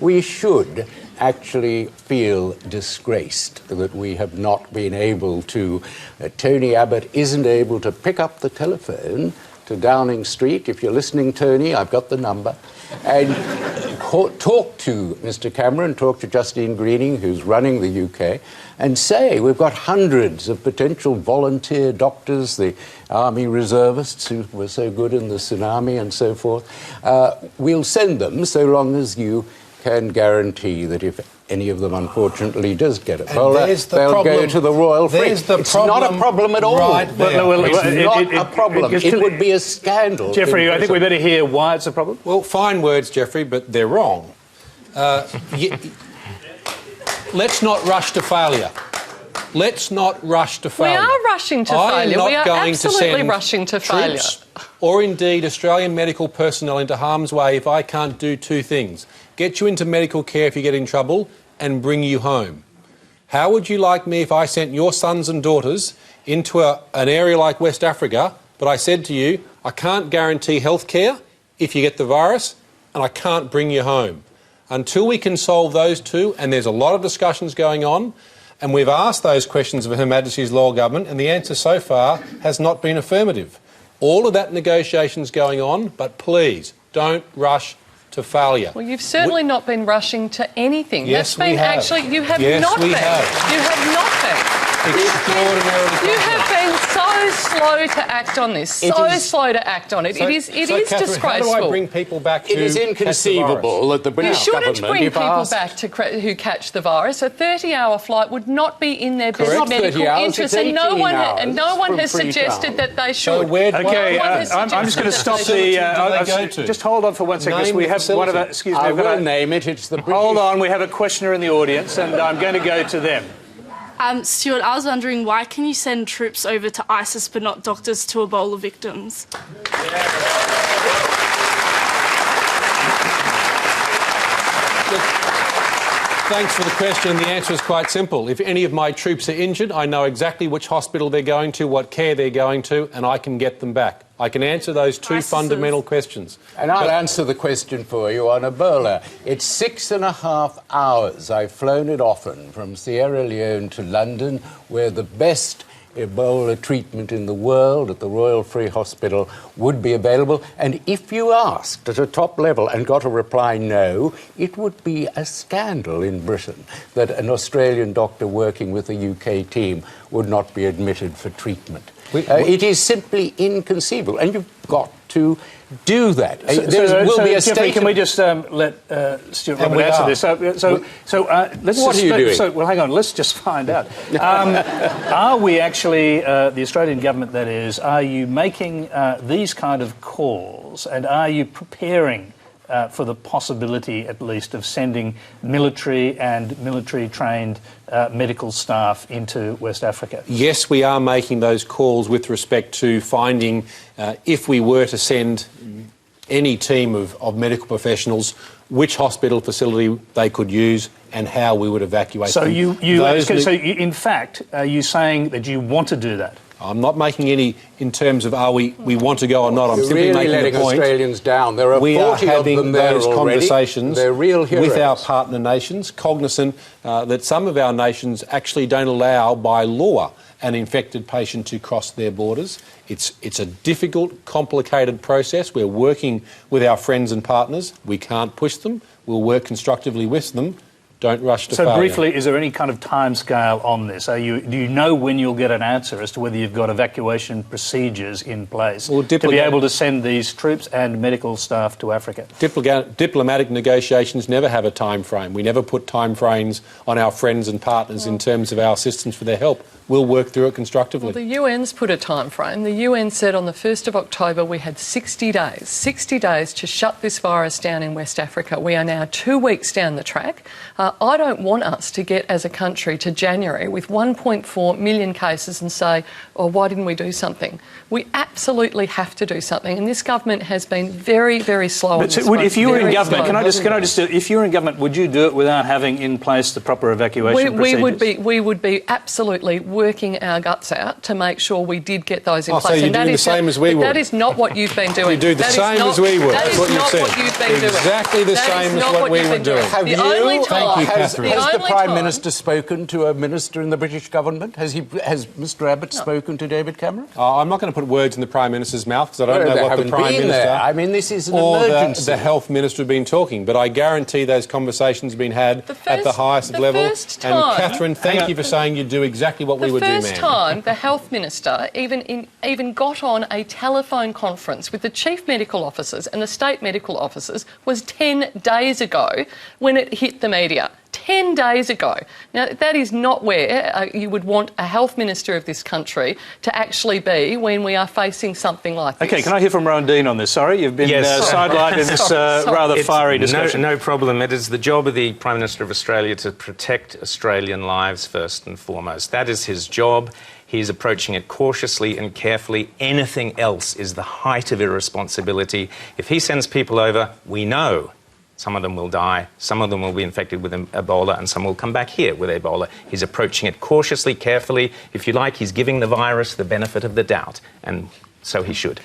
we should actually feel disgraced that we have not been able to, Tony Abbott isn't able to pick up the telephone to Downing Street. If you're listening, Tony, I've got the number. And talk to Mr. Cameron, talk to Justine Greening, who's running the UK, and say we've got hundreds of potential volunteer doctors, the Army reservists who were so good in the tsunami and so forth. We'll send them so long as you can guarantee that if any of them, unfortunately, does get Ebola, they'll go to the Royal Free. It's not a problem at all. Right there. It's not a problem. It would be a scandal. Geoffrey, I think we better hear why it's a problem. Well, fine words, Geoffrey, but they're wrong. Let's not rush to failure. Let's not rush to failure. We are rushing to failure. We are absolutely rushing to failure. Or indeed Australian medical personnel into harm's way if I can't do two things: get you into medical care if you get in trouble and bring you home. How would you like me if I sent your sons and daughters into an area like West Africa, but I said to you, I can't guarantee health care if you get the virus and I can't bring you home? Until we can solve those two, and there's a lot of discussions going on, and we've asked those questions of Her Majesty's Loyal Government, and the answer so far has not been affirmative. All of that negotiation's going on, but please don't rush to failure. Well, you've certainly not been rushing to anything. Yes, That's been we have. Actually, you have yes, not we been. Have. You have not been. Extraordinarily. You have been so slow to act on this. Slow to act on it. So, it is Catherine, disgraceful. How do I bring people back to It is inconceivable that the British government... You shouldn't bring people asked... back who catch the virus. A 30-hour flight would not be in their best medical interest, and no one has suggested that they should. OK, I'm just going to stop the... Just hold on for 1 second. Name we have one of our... Excuse me. I will name it. It's the British... Hold on. We have a questioner in the audience, and I'm going to go to them. Stuart, I was wondering, why can you send troops over to ISIS but not doctors to Ebola victims? Thanks for the question. The answer is quite simple. If any of my troops are injured, I know exactly which hospital they're going to, what care they're going to, and I can get them back. I can answer those two fundamental questions. And I'll answer the question for you on Ebola. It's 6.5 hours. I've flown it often from Sierra Leone to London, where the best Ebola treatment in the world at the Royal Free Hospital would be available. And if you asked at a top level and got a reply no, it would be a scandal in Britain that an Australian doctor working with a UK team would not be admitted for treatment. It is simply inconceivable, and you've got to do that. There will be a Geoffrey, can we just let Stuart Robert answer this? Let's what are you doing? Well, hang on. Let's just find out. Are we actually, the Australian government, that is, are you making these kind of calls, and are you preparing for the possibility, at least, of sending military and military-trained medical staff into West Africa? Yes, we are making those calls with respect to finding, if we were to send any team of medical professionals, which hospital facility they could use and how we would evacuate them. So in fact, are you saying that you want to do that? I'm not making any in terms of we want to go or not. I'm You're simply really making letting a point. Australians down. There are 40 we are of them having there those already. conversations They're real heroes. with our partner nations, cognizant that some of our nations actually don't allow by law an infected patient to cross their borders. It's a difficult, complicated process. We're working with our friends and partners. We can't push them. We'll work constructively with them. Don't rush to failure. So briefly, is there any kind of timescale on this? Do you know when you'll get an answer as to whether you've got evacuation procedures in place to be able to send these troops and medical staff to Africa? Diplomatic negotiations never have a time frame. We never put time frames on our friends and partners in terms of our assistance for their help. We'll work through it constructively. Well, the UN's put a time frame. The UN said on the 1st of October we had 60 days to shut this virus down in West Africa. We are now 2 weeks down the track. I don't want us to get as a country to January with 1.4 million cases and say, oh, why didn't we do something? We absolutely have to do something, and this government has been very, very slow on this. If you were in government, if you were in government, would you do it without having in place the proper evacuation procedures? We would be absolutely working our guts out to make sure we did get those in Oh, place. so you're doing the same as we would. That is not what you've been doing. You do the same as we would. That's what you've said. That is not what you've been doing. Exactly the same as what we were doing. Have you? Thank you, Has Catherine. the Prime Minister spoken to a minister in the British government? Has Mr Abbott spoken to David Cameron? I'm not going to put words in the Prime Minister's mouth because I don't know what the Prime been Minister there. I mean, this is an or emergency. the Health Minister have been talking, but I guarantee those conversations have been had at the highest level. And Catherine, thank you for saying you do exactly what we would do, ma'am. The first time the Health Minister even got on a telephone conference with the Chief Medical Officers and the State Medical Officers was 10 days ago when it hit the media. 10 days ago. Now, that is not where you would want a health minister of this country to actually be when we are facing something like this. OK, can I hear from Rowan Dean on this? Sorry, you've been sidelined in this rather fiery discussion. No problem. It is the job of the Prime Minister of Australia to protect Australian lives first and foremost. That is his job. He's approaching it cautiously and carefully. Anything else is the height of irresponsibility. If he sends people over, we know some of them will die, some of them will be infected with Ebola, and some will come back here with Ebola. He's approaching it cautiously, carefully. If you like, he's giving the virus the benefit of the doubt, and so he should.